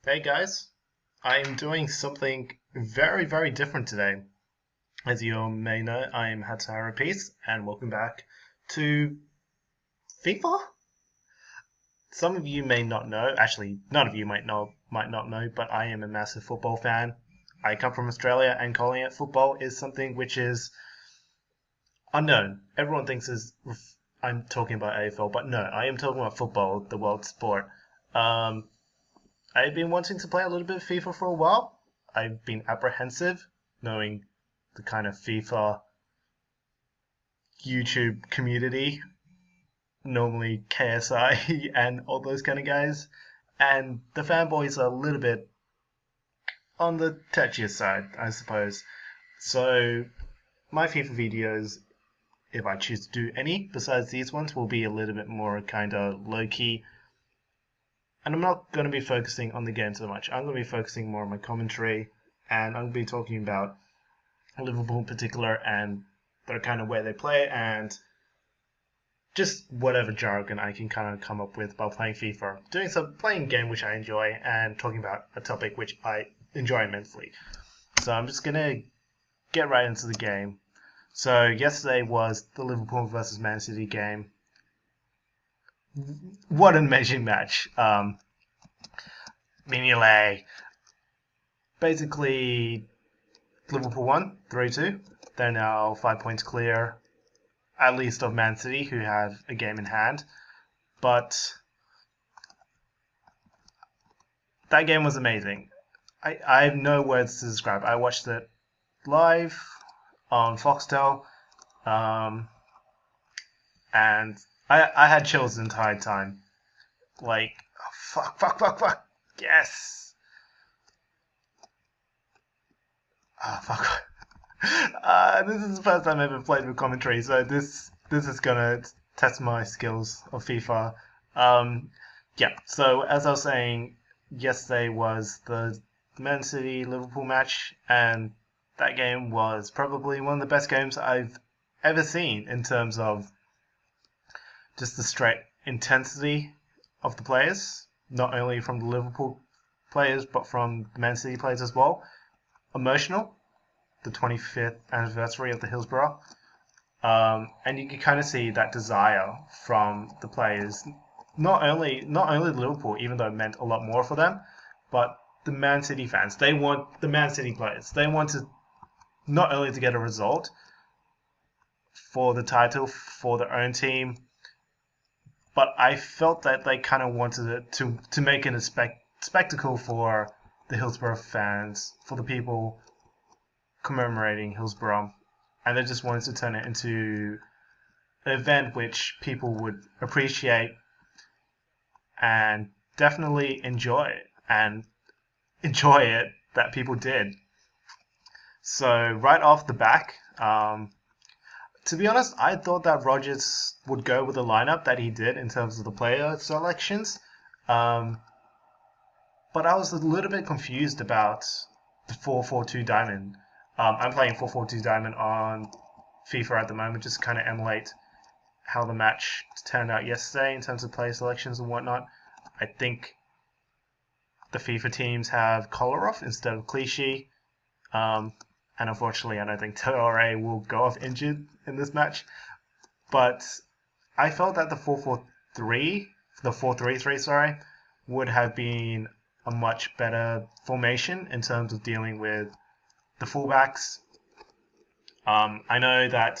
Hey guys, I'm doing something very different today. As you all may know, I'm Hatsara Peace, and welcome back to FIFA. Some of you may not know, actually, none of you might not know, but I am a massive football fan. I come from Australia, and calling it football is something which is unknown. Everyone thinks I'm talking about AFL, but no, I am talking about football, the world sport. Um, I've been wanting to play a little bit of FIFA for a while. I've been apprehensive, knowing the kind of FIFA YouTube community, normally KSI and all those kind of guys. And the fanboys are a little bit on the touchier side, I suppose. So my FIFA videos, if I choose to do any besides these ones, will be a little bit more kind of low key. And I'm not going to be focusing on the game so much. I'm going to be focusing more on my commentary, and I'm going to be talking about Liverpool in particular and the kind of way they play, and just whatever jargon I can kind of come up with while playing FIFA. Playing a game which I enjoy, and talking about a topic which I enjoy immensely. So I'm just going to get right into the game. So yesterday was the Liverpool versus Man City game. What an amazing match. Mignolet. Basically, Liverpool won 3-2. They're now 5 points clear, at least of Man City, who have a game in hand. But that game was amazing. I have no words to describe. I watched it live on Foxtel, and I had chills the entire time. Like, oh, fuck, yes! Oh, fuck. This is the first time I've ever played with commentary, so this is gonna test my skills of FIFA. Yeah, so as I was saying, yesterday was the Man City Liverpool match, and that game was probably one of the best games I've ever seen in terms of just the straight intensity of the players, not only from the Liverpool players but from the Man City players as well. Emotional, the 25th anniversary of the Hillsborough. And you can kind of see that desire from the players, not only Liverpool, even though it meant a lot more for them, but the Man City fans. They want the Man City players. They want to not only to get a result for the title for their own team, but I felt that they kind of wanted it to make it a spectacle for the Hillsborough fans, for the people commemorating Hillsborough, and they just wanted to turn it into an event which people would appreciate and definitely enjoy, and enjoy it that people did. So right off the back, to be honest, I thought that Rodgers would go with the lineup that he did in terms of the player selections, but I was a little bit confused about the 4-4-2 diamond. I'm playing 4-4-2 diamond on FIFA at the moment, just to kind of emulate how the match turned out yesterday in terms of player selections and whatnot. I think the FIFA teams have Kolarov instead of Clichy. And unfortunately, I don't think Traore will go off injured in this match. But I felt that the 4-4-3, the 4-3-3, sorry, would have been a much better formation in terms of dealing with the fullbacks. I know that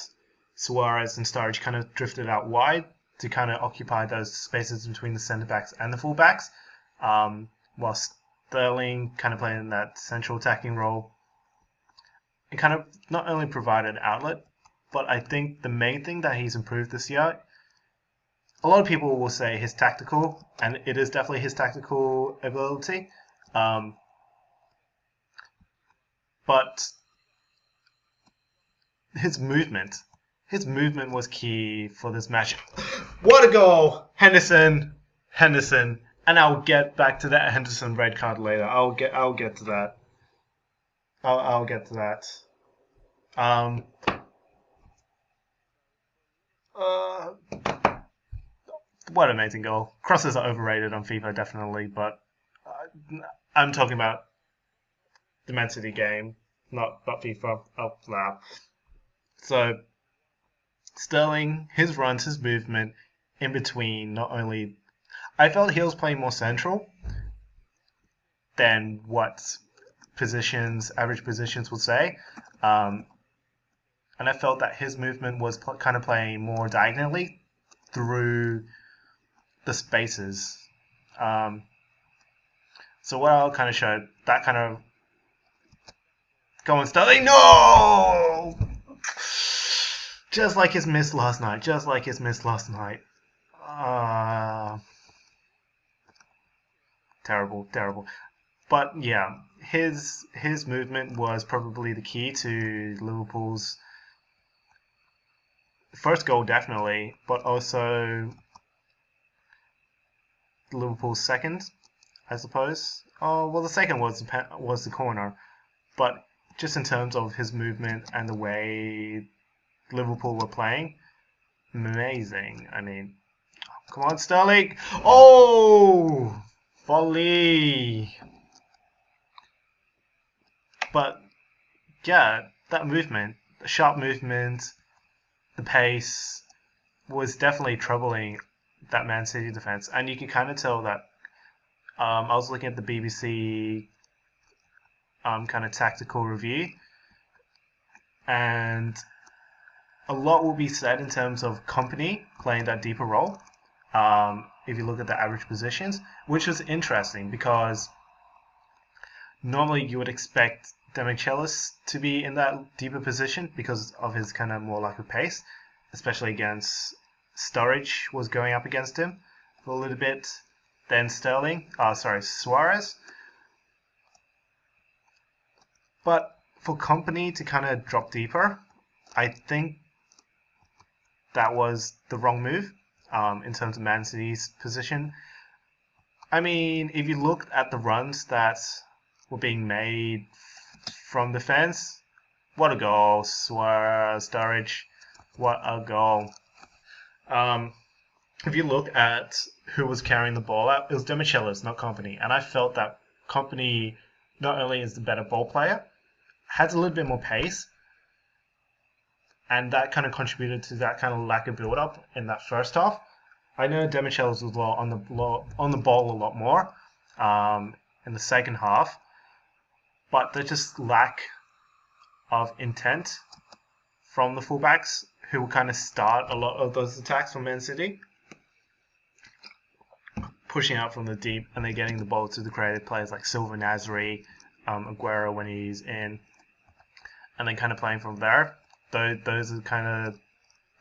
Suarez and Sturridge kind of drifted out wide to kind of occupy those spaces between the centre backs and the fullbacks, while Sterling kind of played in that central attacking role. It kind of not only provided an outlet, but I think the main thing that he's improved this year, a lot of people will say his tactical, and it is definitely his tactical ability, but his movement was key for this match. What a goal! Henderson, and I'll get back to that Henderson red card later. I'll get to that. I'll get to that. Uh, what an amazing goal. Crosses are overrated on FIFA, definitely, but I'm talking about the Man City game, not FIFA. Oh, wow. So Sterling, his runs, his movement in between, not only I felt he was playing more central than what average positions would say. Um, and I felt that his movement was kind of playing more diagonally through the spaces. So what I'll kind of show, that kind of go on Sterling, no! Just like his miss last night, Terrible, terrible. But yeah, his movement was probably the key to Liverpool's first goal, definitely, but also Liverpool's second, I suppose. Oh well, the second was the corner, but just in terms of his movement and the way Liverpool were playing, amazing. I mean, come on, Sterling! Oh, volley! But yeah, that movement, the sharp movement, the pace was definitely troubling that Man City defense, and you can kind of tell that. I was looking at the BBC kind of tactical review, and a lot will be said in terms of Company playing that deeper role. If you look at the average positions, which was interesting because normally you would expect Demichelis to be in that deeper position because of his kind of more lack of pace, especially against Sturridge was going up against him for a little bit. Then Suarez. But for Company to kind of drop deeper, I think that was the wrong move in terms of Man City's position. I mean, if you looked at the runs that were being made from defense, what a goal, Sturridge, what a goal. If you look at who was carrying the ball out, it was Demichelis, not Company. And I felt that Company not only is the better ball player, has a little bit more pace, and that kind of contributed to that kind of lack of build-up in that first half. I know Demichelis was on the ball a lot more in the second half, but there's just lack of intent from the fullbacks who will kind of start a lot of those attacks from Man City, pushing out from the deep, and they're getting the ball to the creative players like Silva, Nasri, Aguero when he's in, and then kind of playing from there. Those are kind of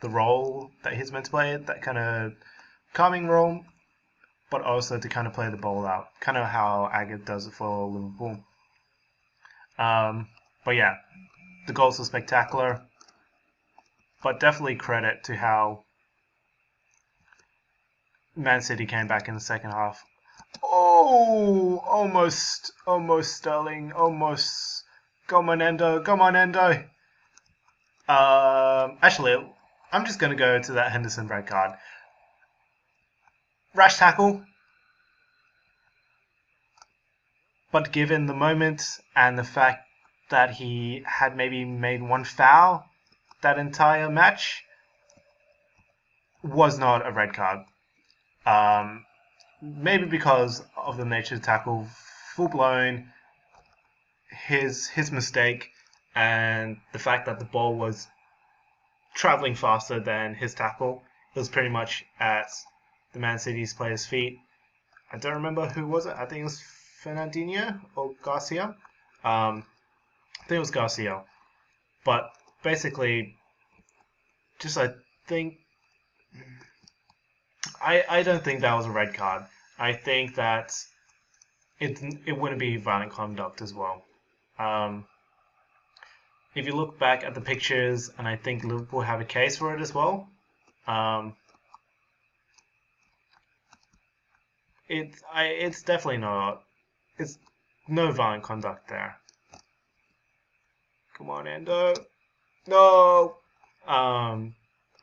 the role that he's meant to play, that kind of calming role, but also to kind of play the ball out, kind of how Agate does it for Liverpool. But yeah, the goals were spectacular, but definitely credit to how Man City came back in the second half. Oh, almost Sterling, almost. Come on, Endo. Actually, I'm just going to go to that Henderson red card. Rash tackle. But given the moment and the fact that he had maybe made one foul that entire match, was not a red card. Maybe because of the nature of the tackle, full blown, his mistake, and the fact that the ball was traveling faster than his tackle. It was pretty much at the Man City's player's feet. I don't remember who was it. I think it was Fernandinho or Garcia. I think it was Garcia. But basically, just I don't think that was a red card. I think that it wouldn't be violent conduct as well. If you look back at the pictures, and I think Liverpool have a case for it as well, it's definitely not. It's no violent conduct there. Come on, Endo. No. And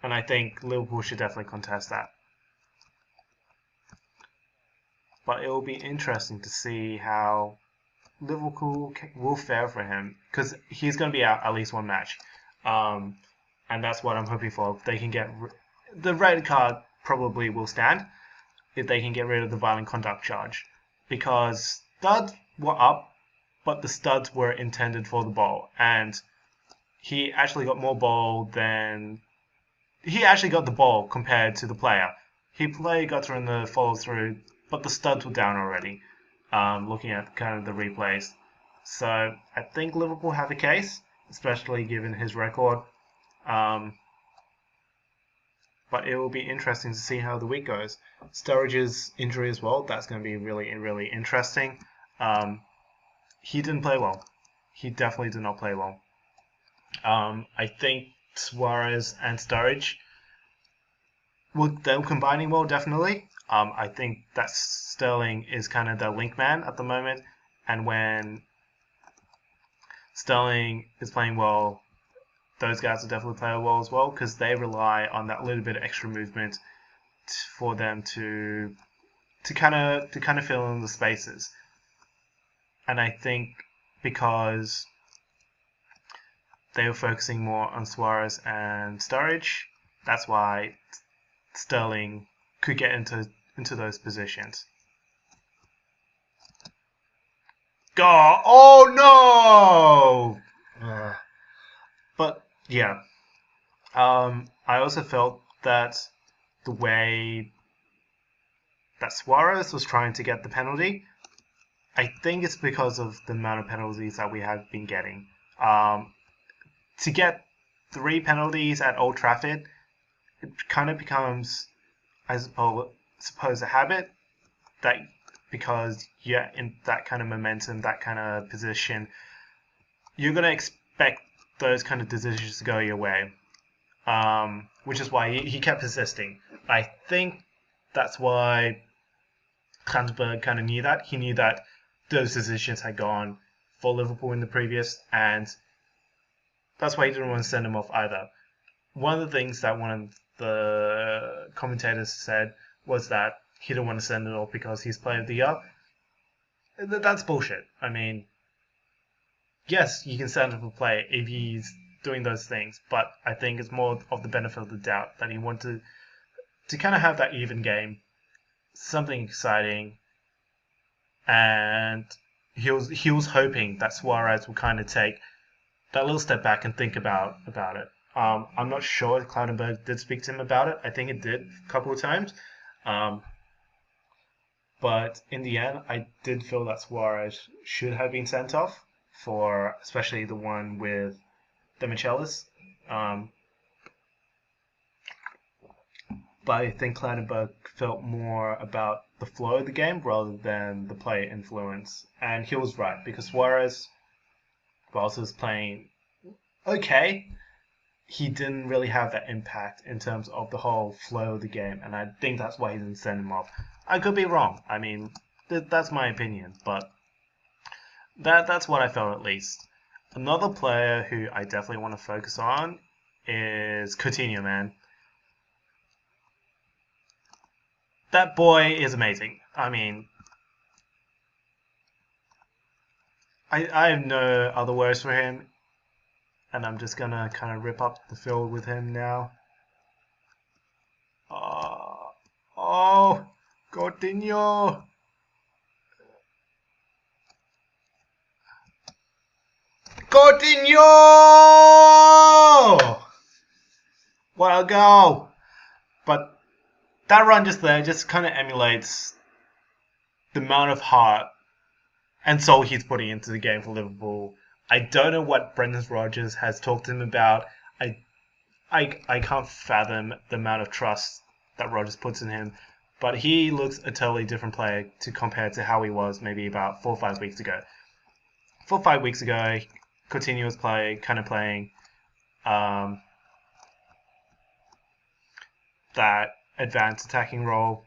I think Liverpool should definitely contest that. but it will be interesting to see how Liverpool will fare for him because he's going to be out at least one match, and that's what I'm hoping for. If they can get the red card, probably will stand if they can get rid of the violent conduct charge, because studs were up, but the studs were intended for the ball, and he actually got more ball than he actually got the ball compared to the player. He got through in the follow through, but the studs were down already. Looking at kind of the replays, so I think Liverpool have a case, especially given his record. But it will be interesting to see how the week goes. Sturridge's injury as well, that's going to be really, really interesting. He didn't play well. He definitely did not play well. I think Suarez and Sturridge, they're combining well, definitely. I think that Sterling is kind of the link man at the moment, and when Sterling is playing well, those guys will definitely play well as well, because they rely on that little bit of extra movement for them to kind of fill in the spaces. And I think because they were focusing more on Suarez and Sturridge, that's why Sterling could get into those positions. God! Oh no! But yeah, I also felt that the way that Suarez was trying to get the penalty, I think it's because of the amount of penalties that we have been getting. To get 3 penalties at Old Trafford, it kind of becomes, I suppose, a habit, that because you're in that kind of momentum, that kind of position, you're going to expect those kind of decisions to go your way, which is why he kept persisting. I think that's why Kranjberg kind of knew that. He knew that those decisions had gone for Liverpool in the previous, and that's why he didn't want to send him off either. One of the things that one of the commentators said was that he didn't want to send it off because he's player of the year. That's bullshit. I mean, yes, you can send him a player if he's doing those things, but I think it's more of the benefit of the doubt that he wanted to kind of have that even game, something exciting, and he was hoping that Suarez would kind of take that little step back and think about it. I'm not sure if Cloudenberg did speak to him about it. I think it did a couple of times. But in the end, I did feel that Suarez should have been sent off, for especially the one with Demichelis. But I think Cloudenberg felt more about the flow of the game rather than the player influence. And he was right, because Suarez, whilst he was playing okay, he didn't really have that impact in terms of the whole flow of the game, and I think that's why he didn't send him off. I could be wrong. I mean, that's my opinion, but that's what I felt at least. Another player who I definitely want to focus on is Coutinho, man. That boy is amazing. I mean, I have no other words for him, and I'm just gonna kind of rip up the field with him now. Oh, Coutinho! Coutinho! What a goal! But that run just there just kind of emulates the amount of heart and soul he's putting into the game for Liverpool. I don't know what Brendan Rodgers has talked to him about. I can't fathom the amount of trust that Rodgers puts in him, but he looks a totally different player compared to how he was maybe about 4 or 5 weeks ago. 4 or 5 weeks ago, Coutinho was playing that advanced attacking role,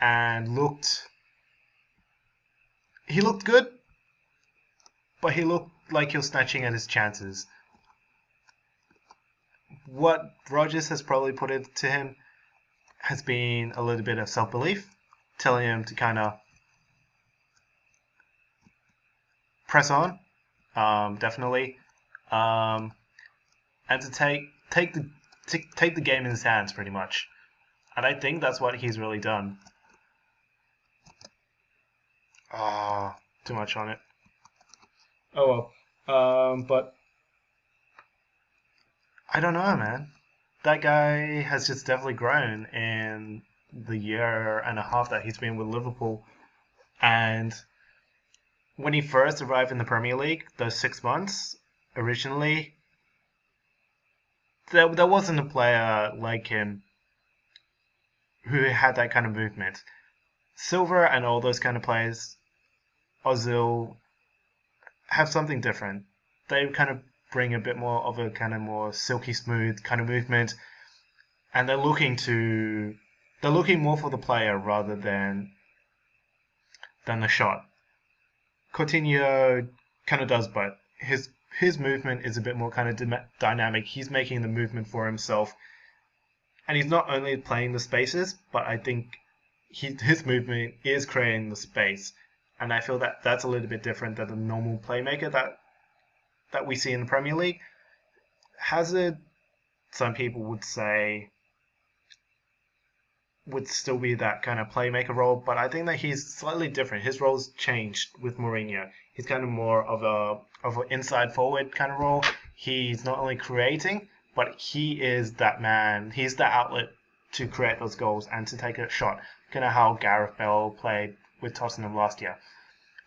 and he looked good, but he looked like he was snatching at his chances. What Rodgers has probably put it to him has been a little bit of self-belief, telling him to kind of press on, definitely, and to take the game in his hands pretty much. And I think that's what he's really done. Too much on it. Oh well. But I don't know, man. That guy has just definitely grown in the year and a half that he's been with Liverpool. And when he first arrived in the Premier League, those 6 months, originally, there wasn't a player like him who had that kind of movement. Silver and all those kind of players, Ozil, have something different. They kind of bring a bit more of a kind of more silky smooth kind of movement, and they're looking more for the player rather than the shot. Coutinho kind of does both. His movement is a bit more kind of dynamic. He's making the movement for himself, and he's not only playing the spaces, but I think his movement is creating the space. And I feel that that's a little bit different than the normal playmaker that we see in the Premier League. Hazard, some people would say, would still be that kind of playmaker role, but I think that he's slightly different. His role's changed with Mourinho. He's kind of more of an inside forward kind of role. He's not only creating, but he is that man. He's the outlet to create those goals and to take a shot. Kind of how Gareth Bale played with Tottenham last year.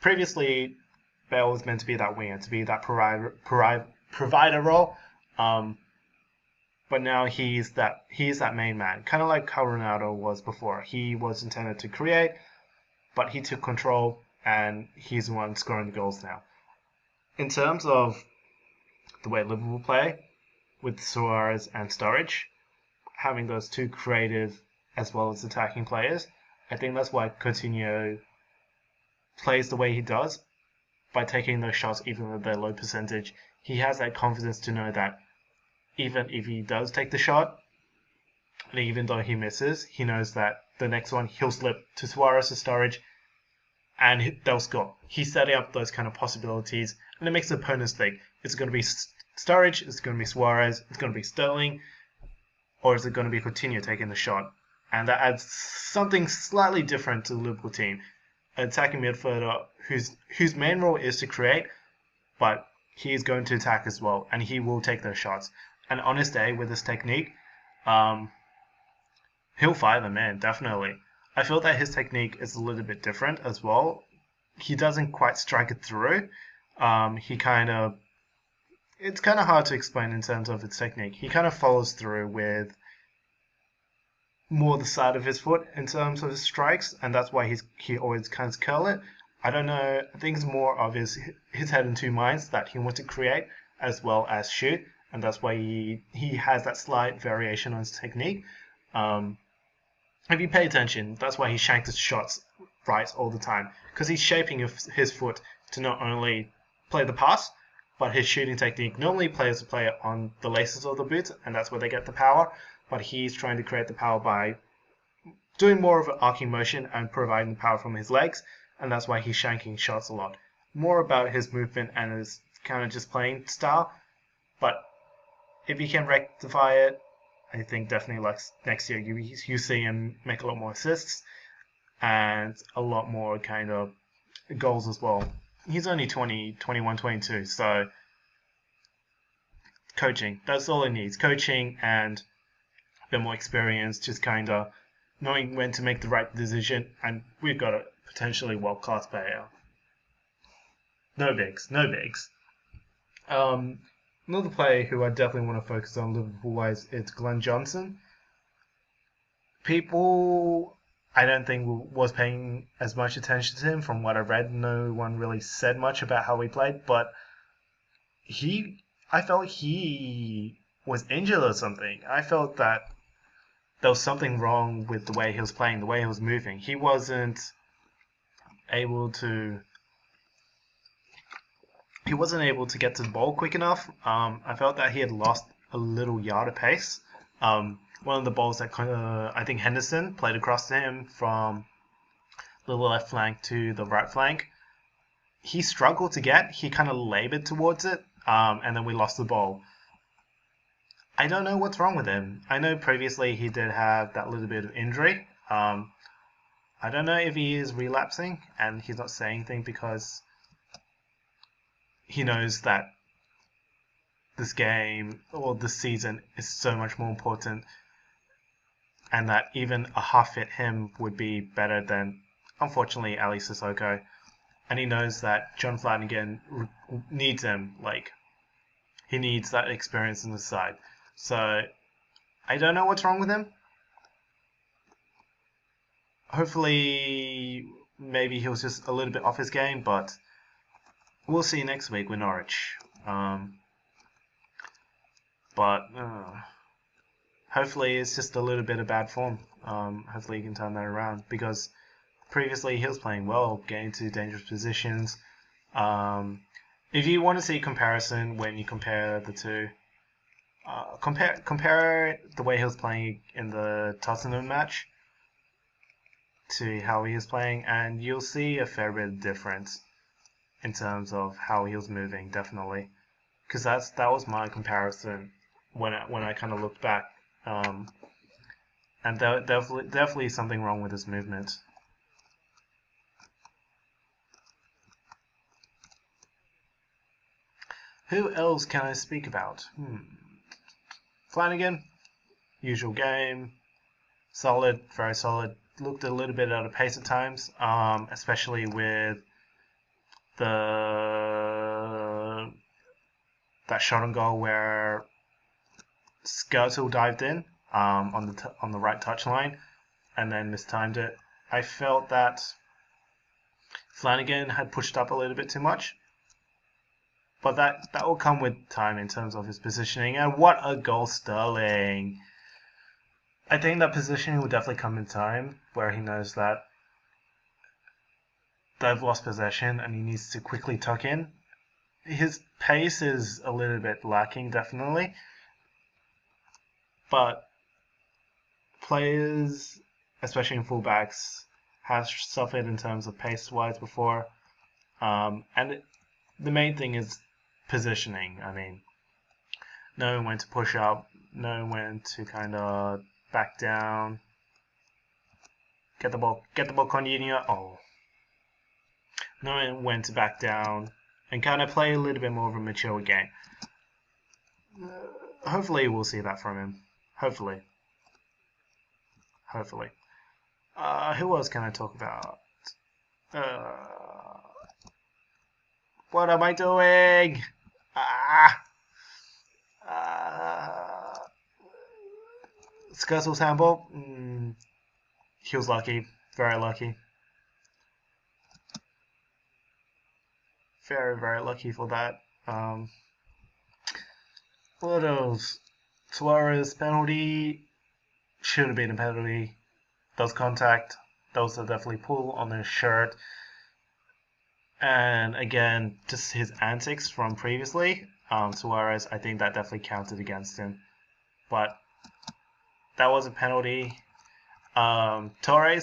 Previously, Bale was meant to be that winger, to be that provider role. But now he's that main man, kind of like how Ronaldo was before. He was intended to create, but he took control, and he's the one scoring the goals now. In terms of the way Liverpool play, with Suarez and Sturridge, having those two creative as well as attacking players, I think that's why Coutinho plays the way he does, by taking those shots even though they're low percentage. He has that confidence to know that even if he does take the shot, and even though he misses, he knows that the next one he'll slip to Suarez or Sturridge, and they'll score. He's setting up those kind of possibilities, and it makes the opponents think, is it going to be Sturridge, is it going to be Suarez, is it going to be Sterling, or is it going to be Coutinho taking the shot? And that adds something slightly different to the Liverpool team. An attacking midfielder whose main role is to create, but he is going to attack as well, and he will take those shots. And on his day, with his technique, he'll fire them in, definitely. I feel that his technique is a little bit different as well. He doesn't quite strike it through. It's kind of hard to explain in terms of his technique. He kind of follows through with more the side of his foot in terms of his strikes, and that's why he always kind of curl it. I don't know. I think it's more of his head in two minds, that he wants to create as well as shoot, and that's why he has that slight variation on his technique. If you pay attention, that's why he shanks his shots right all the time, because he's shaping his foot to not only play the pass, but his shooting technique. Normally players play it on the laces of the boot, and that's where they get the power, but he's trying to create the power by doing more of an arcing motion and providing the power from his legs, and that's why he's shanking shots a lot. More about his movement and his kind of just playing style, but if he can rectify it, I think definitely like next year you see him make a lot more assists and a lot more kind of goals as well. He's only 20, 21, 22, so coaching, that's all he needs. Coaching and a bit more experience, just kind of knowing when to make the right decision, and we've got a potentially world-class player. No bigs. Another player who I definitely want to focus on Liverpool-wise is Glenn Johnson. People, I don't think, was paying as much attention to him. From what I read, no one really said much about how he played, but I felt he was injured or something. I felt that there was something wrong with the way he was playing, the way he was moving. He wasn't able to get to the ball quick enough. I felt that he had lost a little yard of pace. One of the balls that I think Henderson played across to him from the left flank to the right flank. he struggled to get. He kind of labored towards it, and then we lost the ball. I don't know what's wrong with him. I know previously he did have that little bit of injury. I don't know if he is relapsing and he's not saying anything because he knows that this game or this season is so much more important, and that even a half-fit him would be better than, unfortunately, Ali Sissoko. And he knows that John Flanagan needs him. Like, he needs that experience in the side. So, I don't know what's wrong with him. Hopefully, maybe he was just a little bit off his game, but we'll see next week with Norwich. Hopefully it's just a little bit of bad form. Hopefully he can turn that around, because previously he was playing well, getting to dangerous positions. If you want to see a comparison when you compare the two, compare the way he was playing in the Tottenham match to how he is playing, and you'll see a fair bit of difference in terms of how he was moving, definitely. Because that was my comparison when I kind of looked back. And definitely something wrong with his movement. Who else can I speak about? Flanagan, usual game, solid, very solid. Looked a little bit out of pace at times, especially with that shot on goal where Skirtle dived in on the right touchline and then mistimed it. I felt that Flanagan had pushed up a little bit too much, but that will come with time in terms of his positioning. And what a goal, Sterling! I think that positioning will definitely come in time, where he knows that they've lost possession and he needs to quickly tuck in. His pace is a little bit lacking, definitely, but players, especially in fullbacks, have suffered in terms of pace-wise before, and the main thing is positioning. I mean, knowing when to push up, knowing when to kind of back down, get the ball, Cornelius. Oh, knowing when to back down and kind of play a little bit more of a mature game. Hopefully, we'll see that from him. Hopefully. Who else can I talk about? What am I doing? Skirtle's handball. He was lucky. Very lucky. Very, very lucky for that. What else? Suarez penalty. Should have been a penalty. Those contact. Those are definitely pull on his shirt. And again, just his antics from previously. Suarez, I think that definitely counted against him. But that was a penalty. Torre.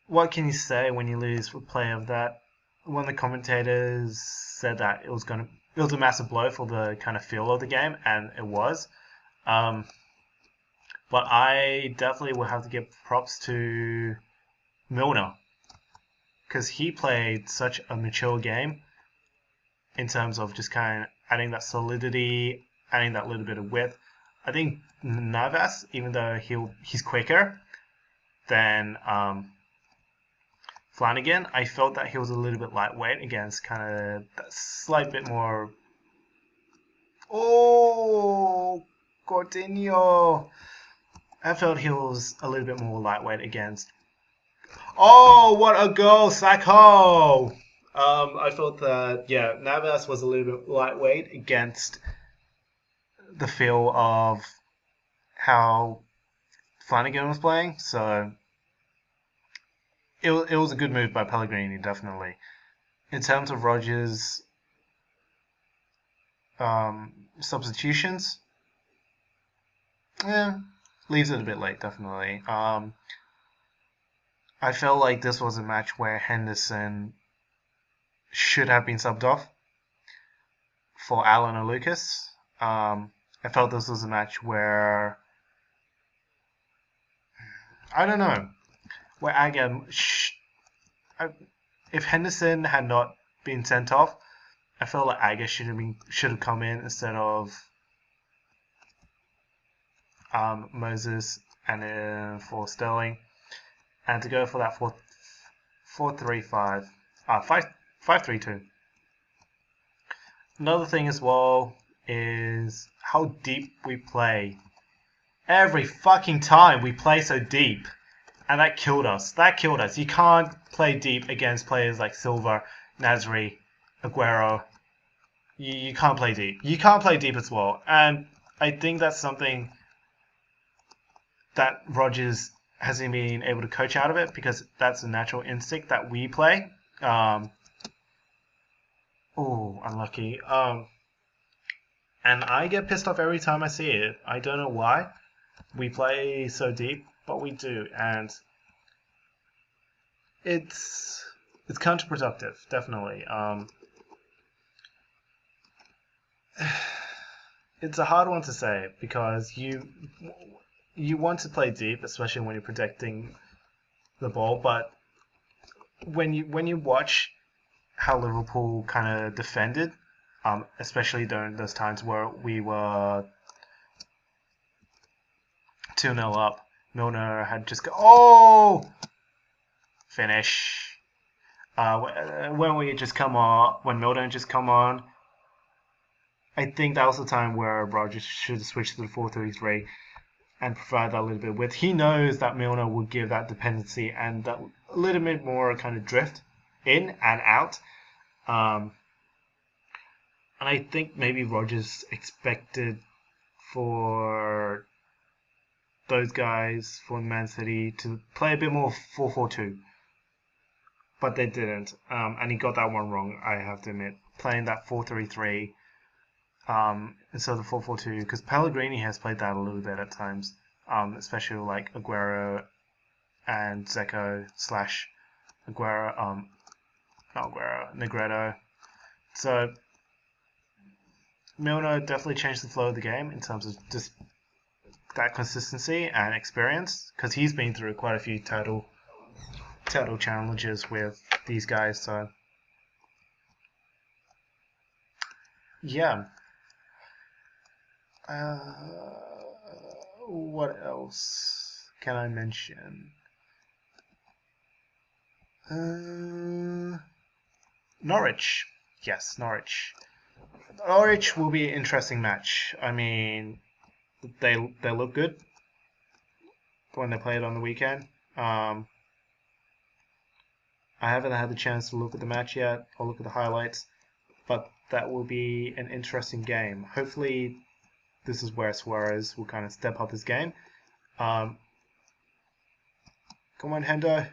What can you say when you lose a play of that? One of the commentators said that it was a massive blow for the kind of feel of the game, and it was. But I definitely will have to give props to Milner, because he played such a mature game in terms of just kind of adding that solidity, adding that little bit of width. I think Navas, even though he's quicker than Flanagan, I felt that he was a little bit lightweight against kind of that slight bit more. Oh, Coutinho! I felt he was a little bit more lightweight against. Oh, what a goal, Sacco! I thought that, Navas was a little bit lightweight against the feel of how Flanagan was playing, so it was a good move by Pellegrini, definitely. In terms of Rodgers' substitutions, leaves it a bit late, definitely. I felt like this was a match where Henderson should have been subbed off for Allen or Lucas. I felt this was a match where I don't know where again if Henderson had not been sent off, I felt like Aga should have come in instead of Moses and then for Sterling, and to go for that 4-3-5, 5-3-2. Another thing as well is how deep we play. Every fucking time we play so deep, and that killed us. That killed us. You can't play deep against players like Silva, Nasri, Aguero. You can't play deep. You can't play deep as well, and I think that's something that Rodgers hasn't been able to coach out of it, because that's a natural instinct that we play. Oh, unlucky. And I get pissed off every time I see it. I don't know why. We play so deep, but we do, and it's counterproductive, definitely. It's a hard one to say, because you want to play deep, especially when you're protecting the ball, but when you watch how Liverpool kind of defended, especially during those times where we were 2-0 up, Milner had just finish. When Milner just come on, I think that was the time where Rodgers should have switched to the 4-3-3 and provide that a little bit with. He knows that Milner would give that dependency and that a little bit more kind of drift in and out. And I think maybe Rodgers expected for those guys from Man City to play a bit more 4-4-2. But they didn't. And he got that one wrong, I have to admit. Playing that 4-3-3 instead of the 4-4-2, because Pellegrini has played that a little bit at times, especially like Aguero and Zeko / Aguero, not Aguero, Negredo. So Milner definitely changed the flow of the game in terms of just that consistency and experience, because he's been through quite a few title challenges with these guys. So yeah. What else can I mention? Norwich. Yes, Norwich. Norwich will be an interesting match. I mean, they look good when they played on the weekend. I haven't had the chance to look at the match yet or look at the highlights, but that will be an interesting game. Hopefully, this is where Suarez will kind of step up his game. Come on, Hendo.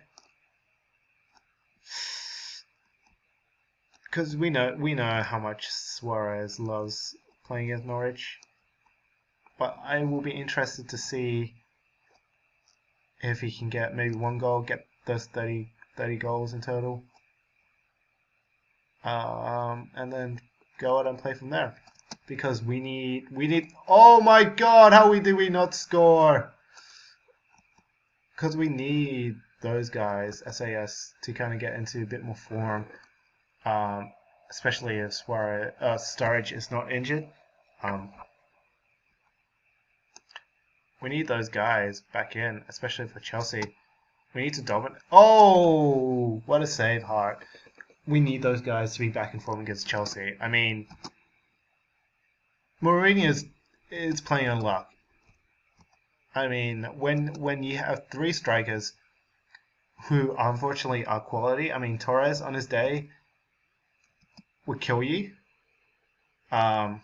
Because we know how much Suarez loves playing against Norwich. But I will be interested to see if he can get maybe one goal, get those 30 goals in total. And then go out and play from there. Because we need oh my god, how did we not score? Because we need those guys, SAS, to kind of get into a bit more form, especially if Sturridge is not injured. We need those guys back in, especially for Chelsea. We need to dominate. Oh, what a save, Hart. We need those guys to be back in form against Chelsea. I mean, Mourinho is playing on luck. I mean, when you have three strikers who unfortunately are quality. I mean, Torres on his day would kill you. Demba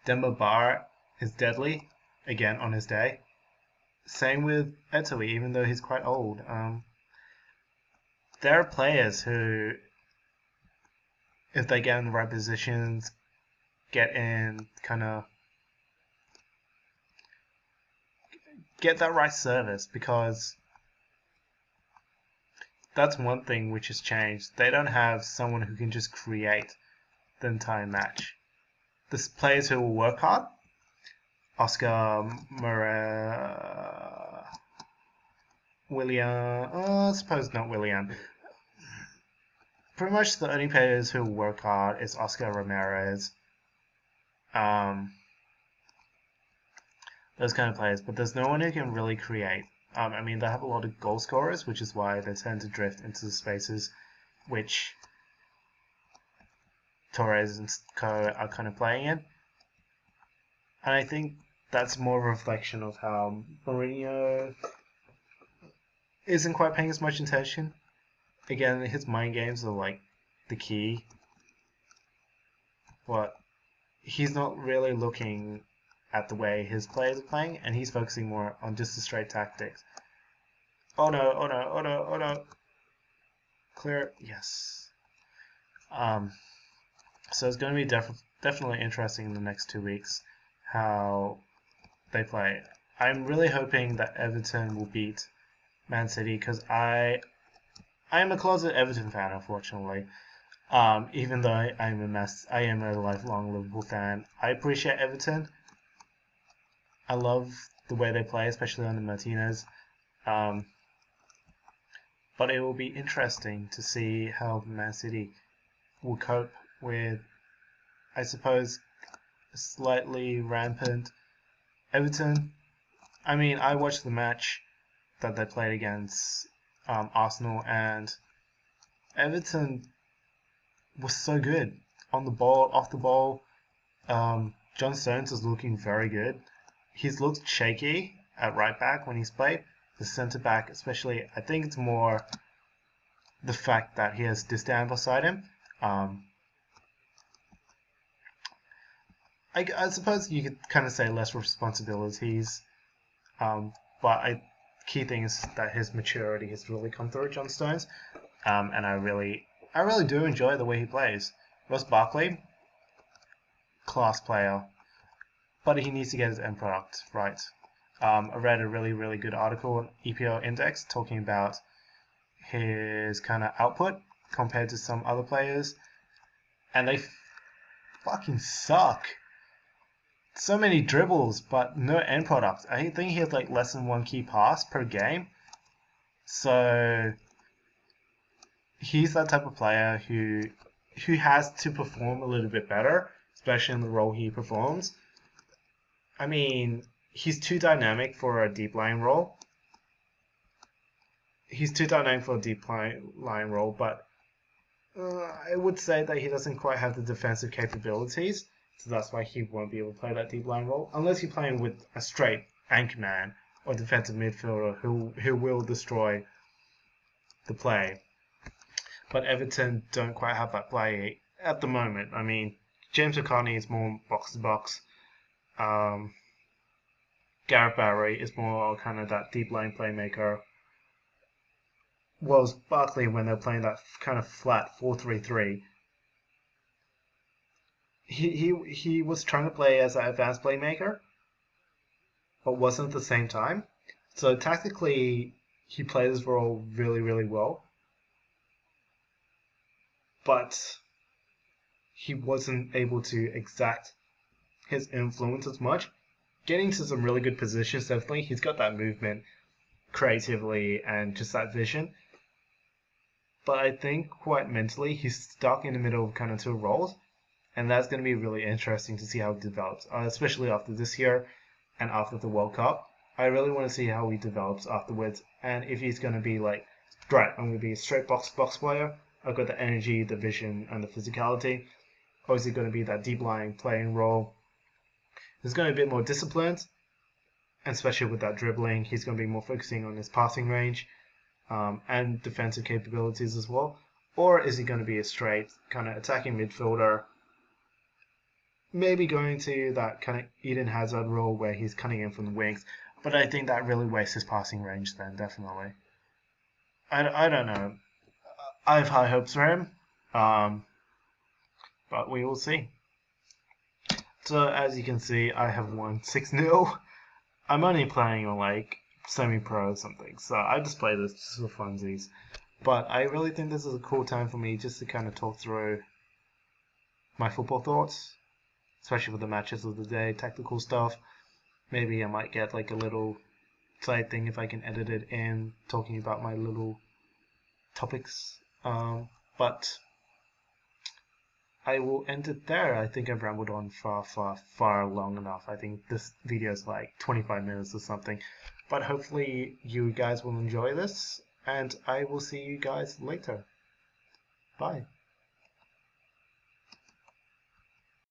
Ba is deadly again on his day. Same with Eto'o, even though he's quite old. There are players who, if they get in the right positions, get that right service, because that's one thing which has changed. They don't have someone who can just create the entire match. The players who will work hard, Oscar, Murray, William, I suppose not William. Pretty much the only players who work hard is Oscar Ramirez. Those kind of players, but there's no one who can really create. I mean, they have a lot of goal scorers, which is why they tend to drift into the spaces which Torres and Co are kind of playing in. And I think that's more a reflection of how Mourinho isn't quite paying as much attention. Again, his mind games are like the key, but he's not really looking at the way his players are playing, and he's focusing more on just the straight tactics. Oh no, oh no, oh no, oh no. Clear, yes. So it's going to be definitely interesting in the next 2 weeks how they play. I'm really hoping that Everton will beat Man City, because I am a closet Everton fan, unfortunately. Even though I am a lifelong Liverpool fan. I appreciate Everton. I love the way they play, especially under Martinez. But it will be interesting to see how Man City will cope with, I suppose, a slightly rampant Everton. I mean, I watched the match that they played against Arsenal, and Everton was so good on the ball, off the ball. John Stones is looking very good. He's looked shaky at right back when he's played. The centre back, especially, I think it's more the fact that he has Distan beside him. I suppose you could kind of say less responsibilities, but key thing is that his maturity has really come through John Stones, and I really do enjoy the way he plays. Ross Barkley, class player, but he needs to get his end product right. I read a really good article on EPL Index talking about his kind of output compared to some other players, and they fucking suck. So many dribbles, but no end product. I think he has like less than 1 key pass per game. So he's that type of player who has to perform a little bit better, especially in the role he performs. I mean, he's too dynamic for a deep line role. But I would say that he doesn't quite have the defensive capabilities, so that's why he won't be able to play that deep line role, unless you're playing with a straight anchorman or defensive midfielder who will destroy the play. But Everton don't quite have that play at the moment. I mean, James McCartney is more box to box. Gareth Barry is more kind of that deep line playmaker. Whereas Barkley, when they're playing that kind of flat 4-3-3, he was trying to play as an advanced playmaker, but wasn't at the same time. So tactically, he played his role really well, but he wasn't able to exact his influence as much. Getting to some really good positions, definitely. He's got that movement creatively and just that vision. But I think quite mentally, he's stuck in the middle of kind of 2 roles. And that's going to be really interesting to see how it develops, especially after this year and after the World Cup. I really want to see how he develops afterwards, and if he's going to be like, right, I'm going to be a straight box player, I've got the energy, the vision, and the physicality, or is he going to be that deep line playing role? He's going to be a bit more disciplined, and especially with that dribbling, he's going to be more focusing on his passing range and defensive capabilities as well. Or is he going to be a straight kind of attacking midfielder, maybe going to that kind of Eden Hazard role where he's cutting in from the wings, but I think that really wastes his passing range then, definitely. I don't know. I have high hopes for him, but we will see. So as you can see, I have won 6-0. I'm only playing on like semi-pro or something, so I just play this just for funsies. But I really think this is a cool time for me just to kind of talk through my football thoughts, especially for the matches of the day, tactical stuff. Maybe I might get like a little side thing if I can edit it in, talking about my little topics. But I will end it there. I think I've rambled on far long enough. I think this video is like 25 minutes or something. But hopefully you guys will enjoy this, and I will see you guys later. Bye.